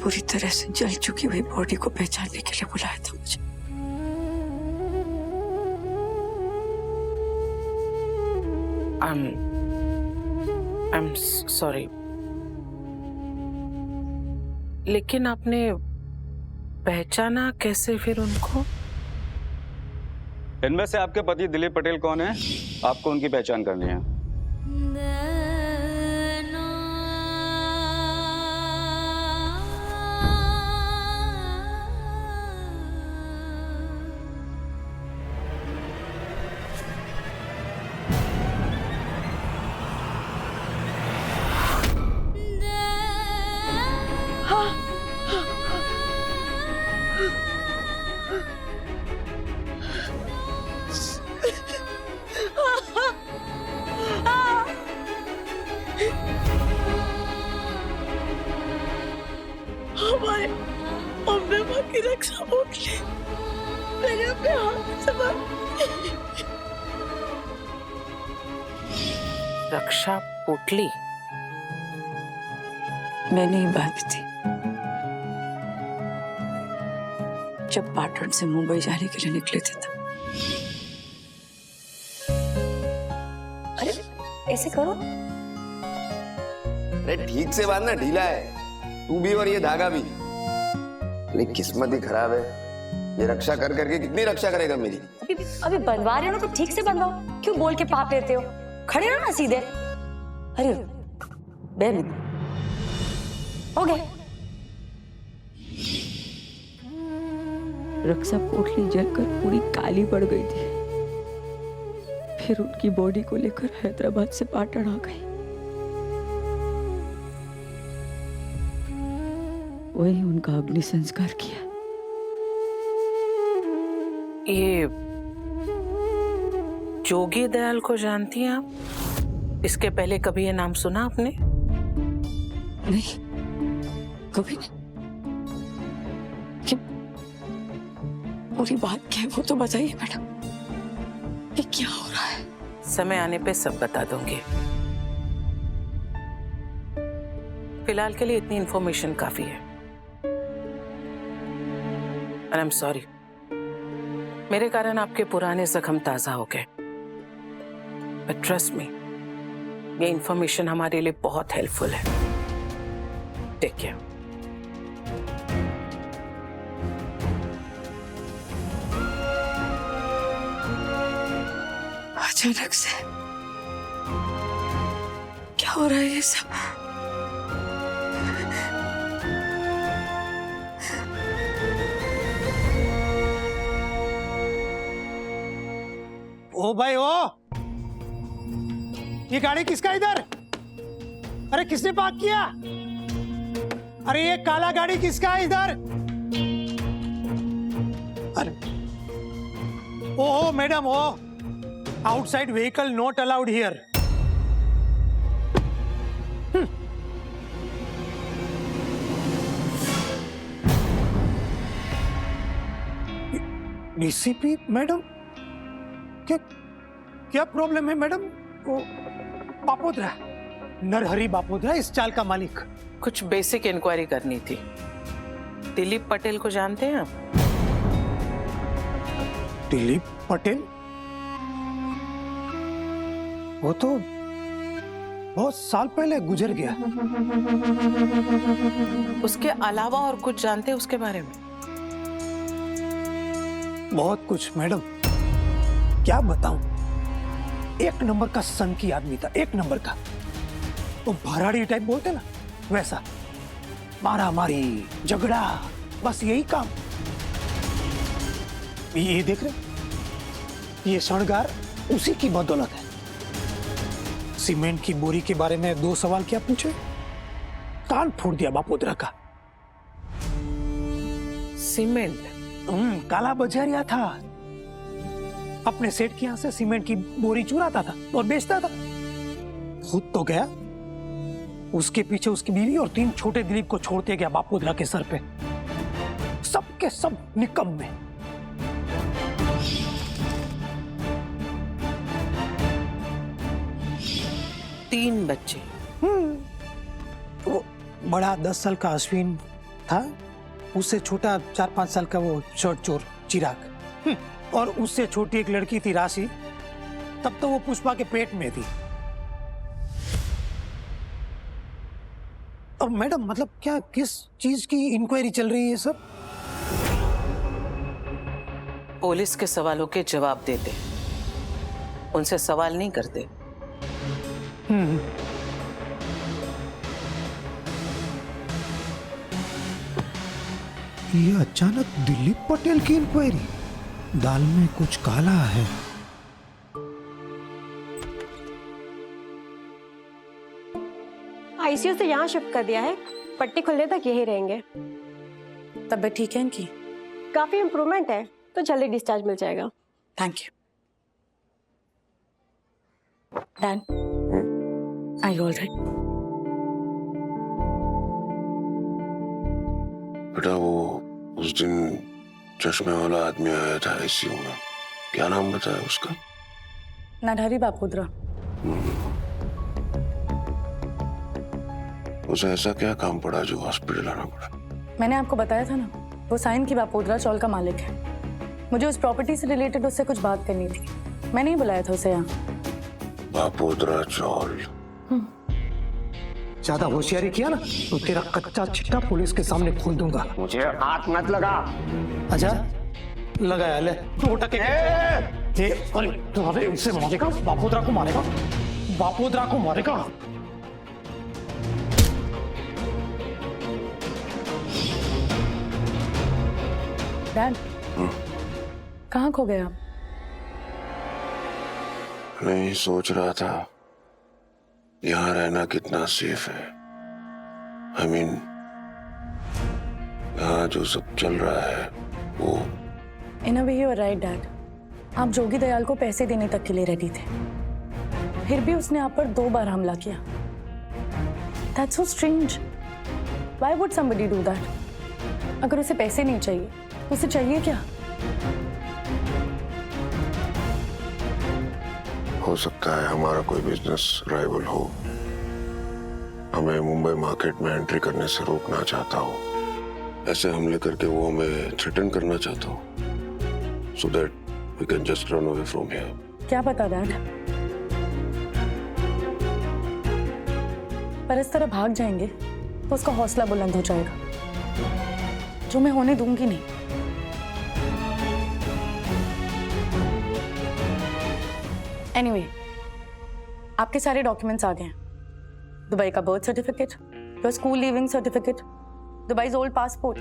पूरी तरह से जल चुकी हुई बॉडी को पहचानने के लिए बुलाया था मुझे। I'm sorry, लेकिन आपने पहचाना कैसे फिर उनको? इनमें से आपके पति दिलीप पटेल कौन है? आपको उनकी पहचान करनी है। हमारे हमने माँ की रक्षा मोट ली, मैंने अपने हाथ से रक्षा पोटली? मैंने ही बांधी थी जब पाटन से मुंबई जाने के लिए निकले थे तब। अरे ऐसे करो। अरे ठीक से बांधना, ढीला है तू भी और ये धागा भी। अरे किस्मत ही खराब है, ये रक्षा कर करके कितनी रक्षा करेगा मेरी। अभी बनवा रहे हो ना तो ठीक से बनवाओ, क्यों बोल के पाप लेते हो? खड़े रहो ना सीधे। अरे 2 मिनट हो गए। रक्षा पोटली जलकर पूरी काली पड़ गई थी। फिर उनकी बॉडी को लेकर हैदराबाद से पाटन आ गई। वही उनका अग्नि संस्कार किया। ये जोगी दयाल को जानती हैं आप? इसके पहले कभी ये नाम सुना आपने? नहीं, कभी नहीं। पूरी बात क्या है वो तो बताइए मैडम, ये क्या हो रहा है? समय आने पे सब बता दूंगी, फिलहाल के लिए इतनी इंफॉर्मेशन काफी है। And I'm sorry, मेरे कारण आपके पुराने जख्म ताजा हो गए। But trust me, ये इंफॉर्मेशन हमारे लिए बहुत हेल्पफुल है। Take care. अचानक से क्या हो रहा है ये सब? ओ भाई ओ, ये गाड़ी किसका इधर? अरे किसने पार्क किया? अरे ये काला गाड़ी किसका है इधर? अरे ओहो madam, oh outside vehicle not allowed here. DCP madam, क्या क्या प्रॉब्लम है मैडम? वो बापोद्रा, नरहरि बापोद्रा इस चाल का मालिक। कुछ बेसिक इंक्वायरी करनी थी। दिलीप पटेल को जानते हैं आप? दिलीप पटेल? वो तो बहुत साल पहले गुजर गया। उसके अलावा और कुछ जानते हैं उसके बारे में? बहुत कुछ मैडम, क्या बताऊं। एक नंबर का सन की आदमी था, एक नंबर का। तो भराड़ी टाइप बोलते ना, वैसा मारा मारी झगड़ा, बस यही काम। ये देख रहे, ये शृंगार उसी की बदौलत है। सीमेंट की बोरी के बारे में 2 सवाल क्या पूछे, कान फोड़ दिया बापोद्रा का। सीमेंट? काला बजारिया था, अपने सेठ के यहां से सीमेंट की बोरी चुराता था और बेचता था। खुद तो गया, उसके पीछे उसकी बीवी और 3 छोटे दिलीप को छोड़ते गया बापोद्रा के सर पे। सबके सब निकम्मे। तीन बच्चे? वो बड़ा 10 साल का अश्विन, था, उससे छोटा 4-5 साल का वो शर्ट चोर चिराग, और उससे छोटी एक लड़की थी राशि। तब तो वो पुष्पा के पेट में थी। अब मैडम मतलब क्या किस चीज की इंक्वायरी चल रही है सब? पुलिस के सवालों के जवाब देते, उनसे सवाल नहीं करते। ये अचानक दिलीप पटेल की इंक्वायरी, दाल में कुछ काला है। आईसीयू से यहाँ शिफ्ट कर दिया है, पट्टी खुलने तक यही रहेंगे। तबीयत ठीक है इनकी? काफी इम्प्रूवमेंट है, तो जल्दी डिस्चार्ज मिल जाएगा। Thank you. Dan, are you alright? बेटा वो उस दिन चश्मे वाला आदमी आया था आईसीयू में, क्या नाम बताया उसका? नरहरी बापोद्रा। उसे ऐसा क्या काम पड़ा जो हॉस्पिटल आना पड़ा? मैंने आपको बताया था ना, वो साइन की बापोद्रा चौल का मालिक है। मुझे उस प्रॉपर्टी से रिलेटेड उससे कुछ बात करनी थी, मैंने ही बुलाया था उसे यहाँ। बापोद्रा चौल। ज्यादा होशियारी किया ना तो तेरा कच्चा चिट्ठा पुलिस के सामने खोल दूंगा। मुझे हाथ मत लगा। अच्छा लगाया ले तो टके तुम्हारे इनसे मारेगा, बापोद्रा को मारेगा, बापोद्रा को मारेगा। डैड, कहाँ खो गए आप? नहीं, सोच रहा था यहाँ रहना कितना सेफ है। I mean, यहाँ जो सब चल रहा है वो। In a way you are right dad. आप जोगी दयाल को पैसे देने तक के लिए रेडी थे, फिर भी उसने आप पर 2 बार हमला किया। That's so strange. Why would somebody do that? अगर उसे पैसे नहीं चाहिए, उसे चाहिए क्या? हो सकता है हमारा कोई बिजनेस राइवल हो, हमें मुंबई मार्केट में एंट्री करने से रोकना चाहता हो। ऐसे हमले करके वो हमें थ्रेटन करना चाहता हो, so that we can just run away from here. क्या पता डैड, पर इस तरह भाग जाएंगे तो उसका हौसला बुलंद हो जाएगा, जो मैं होने दूंगी नहीं। एनीवे, आपके सारे डॉक्यूमेंट्स आ गए हैं। दुबई का birth certificate, your school leaving certificate, Dubai's old passport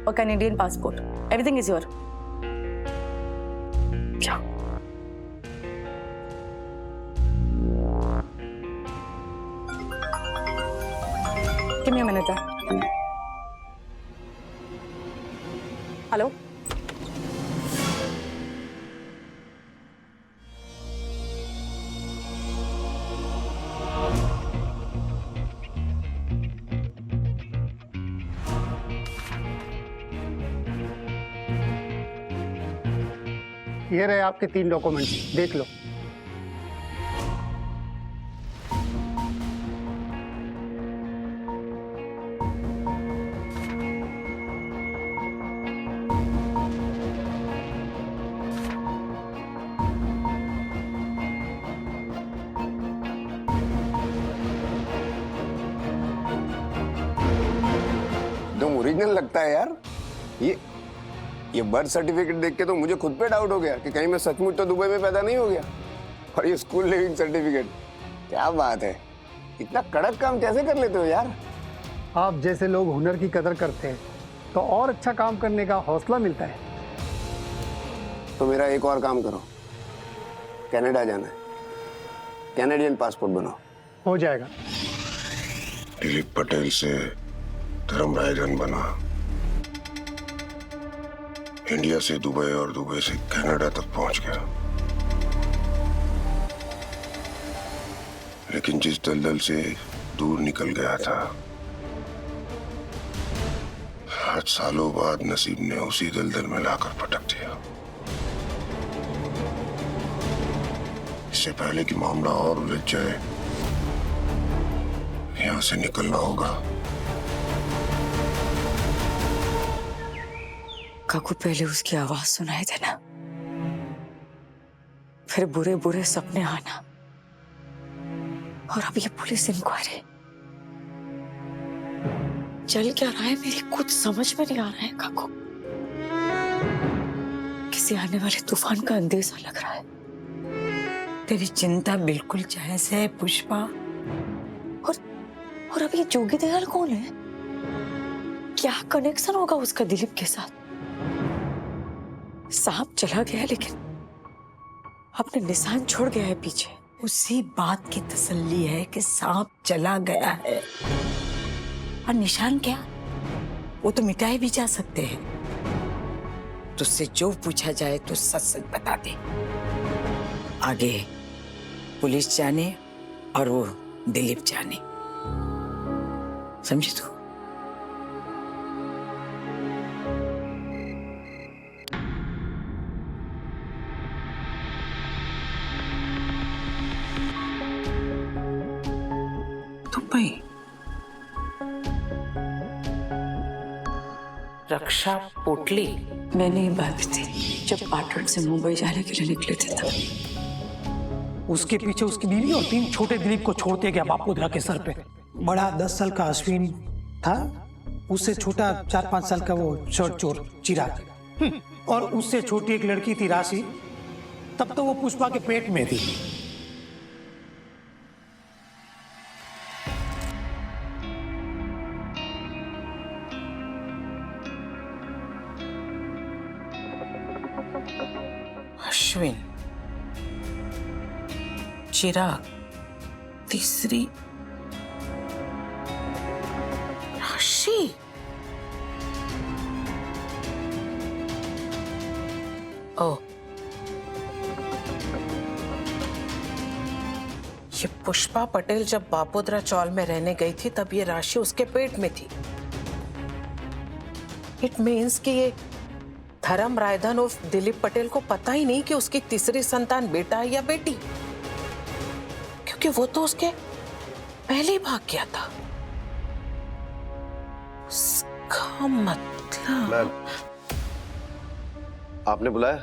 और Canadian passport, everything is your. क्या? Give me a minute. Hello, ये रहे आपके 3 डॉक्यूमेंट्स, देख लो। एकदम ओरिजिनल लगता है यार। ये बर्थ सर्टिफिकेट देख के तो मुझे खुद पे डाउट हो गया कि कहीं मैं सचमुच तो दुबई में पैदा नहीं हो गया। और ये स्कूल लिविंग सर्टिफिकेट, क्या बात है, इतना कड़क काम कैसे कर लेते हो यार? आप जैसे लोग हुनर की कदर करते हैं तो और अच्छा काम करने का हौसला मिलता है। तो मेरा एक और काम करो, कनाडा जाना है, कैनेडियन पासपोर्ट बनाओ। हो जाएगा। दिलीप पटेल से धर्मराजन बना, इंडिया से दुबई और दुबई से कनाडा तक पहुंच गया। लेकिन जिस दलदल से दूर निकल गया था, आज सालों बाद नसीब ने उसी दलदल में लाकर पटक दिया। इससे पहले कि मामला और उलझ जाए, यहां से निकलना होगा। काकू पहले उसकी आवाज सुनाई देना, फिर बुरे बुरे सपने आना, और अब ये पुलिस इंक्वायरी। चल क्या रहा है मेरी कुछ समझ में नहीं आ रहा है काकू। किसी आने वाले तूफान का अंदेशा लग रहा है। तेरी चिंता बिल्कुल जायज है पुष्पा। और अब ये जोगी दयाल कौन है? क्या कनेक्शन होगा उसका दिलीप के साथ? सांप चला गया लेकिन अपने निशान छोड़ गया है पीछे। उसी बात की तसल्ली है कि सांप चला गया है, और निशान क्या, वो तो मिटाए भी जा सकते हैं। तुझसे जो पूछा जाए तो सच सच बता दे। आगे पुलिस जाने और वो दिलीप जाने, समझे तू? भाई रक्षा पोटली मैंने ये बात थी जब पाटन से मुंबई जाने के लिए निकले थे तब। उसके पीछे उसकी बीवी और 3 छोटे दिलीप को छोड़ते गया बापोद्रा के सर पे। बड़ा 10 साल का अश्विन था, उससे छोटा 4-5 साल का वो शर्ट चोर चिराग, और उससे छोटी एक लड़की थी राशि। तब तो वो पुष्पा के पेट में थी। अश्विन, चिराग, तीसरी राशि। ओ, ये पुष्पा पटेल जब बापोद्रा चौल में रहने गई थी तब ये राशि उसके पेट में थी। इट मीन्स कि ये धर्म रायधन उर्फ दिलीप पटेल को पता ही नहीं कि उसकी तीसरी संतान बेटा है या बेटी, क्योंकि वो तो उसके पहले ही भाग गया था। इसका मतलब आपने बुलाया?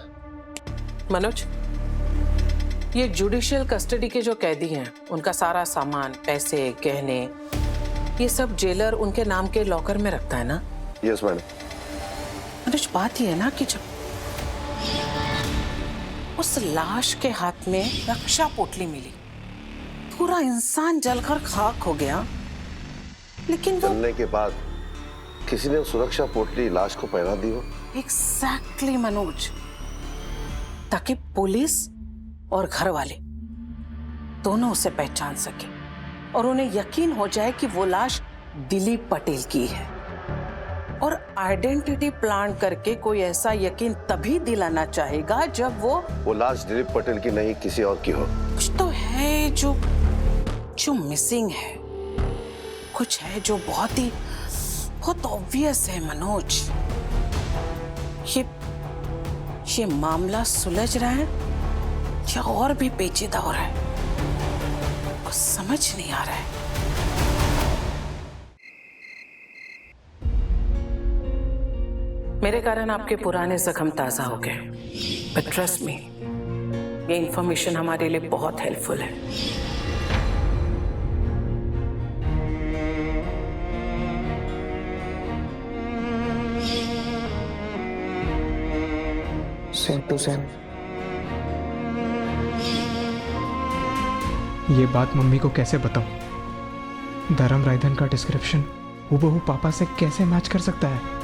मनोज, ये जुडिशियल कस्टडी के जो कैदी हैं, उनका सारा सामान, पैसे, गहने, ये सब जेलर उनके नाम के लॉकर में रखता है ना? Yes madam. मनोज, बात ही है ना कि जब उस लाश के हाथ में रक्षा पोटली मिली, पूरा इंसान जलकर खाक हो गया, लेकिन वो जलने के बाद किसी ने सुरक्षा पोटली लाश को पहना दी हो। एग्जैक्टली मनोज, ताकि पुलिस और घर वाले दोनों उसे पहचान सके और उन्हें यकीन हो जाए कि वो लाश दिलीप पटेल की है। और आइडेंटिटी प्लान करके कोई ऐसा यकीन तभी दिलाना चाहेगा जब वो लाश दिलीप पटेल की नहीं किसी और की हो। कुछ तो है जो मिसिंग है, कुछ है जो बहुत ऑब्वियस है मनोज। ये मामला सुलझ रहा है या और भी पेचीदा हो रहा है, कुछ समझ नहीं आ रहा है। मेरे कारण आपके पुराने जख्म ताजा हो गए, बट ट्रस्ट मी, ये इंफॉर्मेशन हमारे लिए बहुत हेल्पफुल है। Same to same. ये बात मम्मी को कैसे बताऊं? धर्म रायधन का डिस्क्रिप्शन हूबहू पापा से कैसे मैच कर सकता है?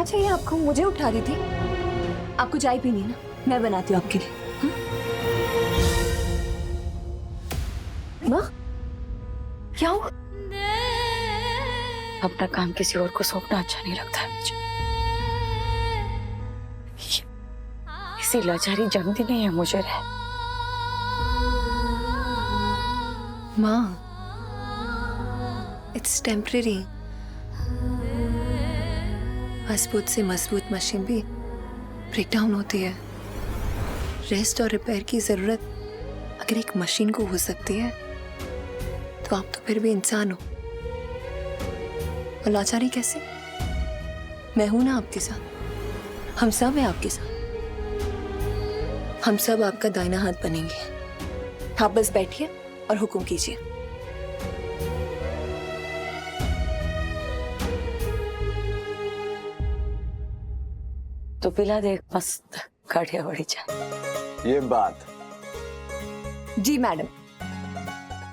चाहिए आपको? मुझे उठा रही थी। आपको चाय पीनी है ना? मैं बनाती हूँ आपके लिए। माँ, क्या हुआ? अपना काम किसी और को सौंपना अच्छा नहीं लगता है मुझे। इसी लाचारी जमती नहीं है मुझे रह। माँ, इट्स टेम्परेरी। मजबूत से मजबूत मशीन भी ब्रेक डाउन होती है। रेस्ट और रिपेयर की जरूरत अगर एक मशीन को हो सकती है तो आप तो फिर भी इंसान हो। और लाचारी कैसे? मैं हूं ना आपके साथ, हम सब हैं आपके साथ। हम सब आपका दाहिना हाथ बनेंगे। आप बस बैठिए और हुक्म कीजिए। तो पिला दे मस्त काठिया बड़ी चाय। ये बात। जी मैडम।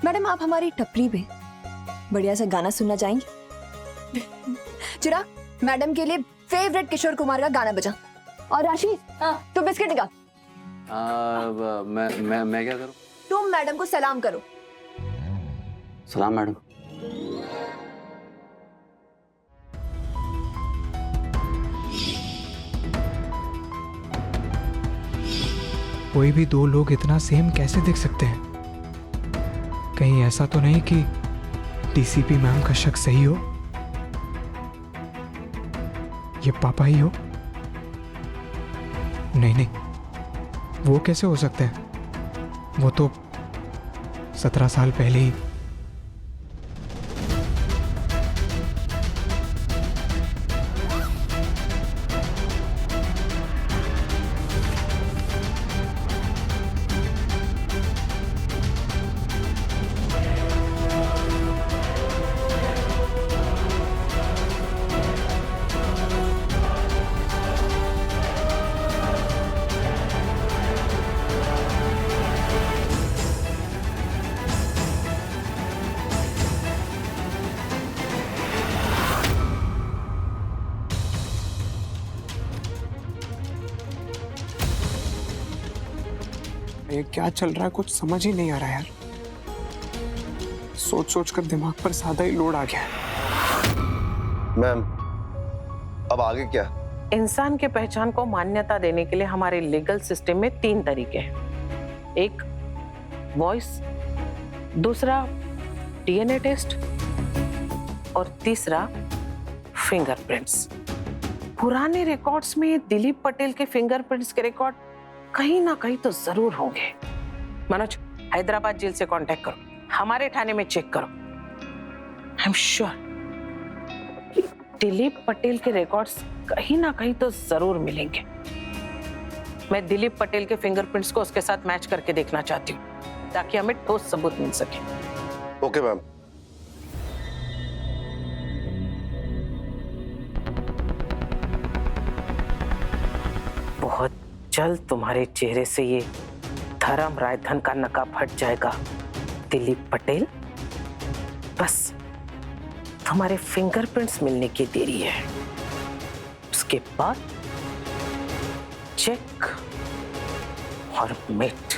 मैडम, आप हमारी टपरी पे बढ़िया सा गाना सुनना चाहेंगे? चिराग, मैडम के लिए फेवरेट किशोर कुमार का गाना बजा। और राशि, तू बिस्किट निकाल। मैं क्या करूं? तुम मैडम को सलाम करो। सलाम मैडम। कोई भी दो लोग इतना सेम कैसे दिख सकते हैं? कहीं ऐसा तो नहीं कि डीसीपी मैम का शक सही हो? ये पापा ही हो? नहीं नहीं, वो कैसे हो सकते हैं? वो तो 17 साल पहले ही। ये क्या चल रहा है कुछ समझ ही नहीं आ रहा यार। सोच सोच कर दिमाग पर सादा ही लोड आ गया है। मैम, अब आगे क्या? इंसान के पहचान को मान्यता देने के लिए हमारे लीगल सिस्टम में 3 तरीके हैं। एक वॉइस, दूसरा डीएनए टेस्ट और तीसरा फिंगरप्रिंट्स। पुराने रिकॉर्ड्स में दिलीप पटेल के फिंगरप्रिंट्स के रिकॉर्ड कहीं ना कहीं तो जरूर होंगे। मनोज, हैदराबाद जेल से कांटेक्ट करो, हमारे थाने में चेक करो। I am sure Dilip Patel के रिकॉर्ड्स कहीं ना कहीं तो जरूर मिलेंगे। मैं दिलीप पटेल के फिंगरप्रिंट्स को उसके साथ मैच करके देखना चाहती हूँ ताकि हमें ठोस सबूत मिल सके। Okay ma'am. बहुत जल्द तुम्हारे चेहरे से ये धर्म रायधन का नकाब हट जाएगा दिलीप पटेल। बस तुम्हारे फिंगरप्रिंट्स मिलने की देरी है। उसके बाद चेक और मिट।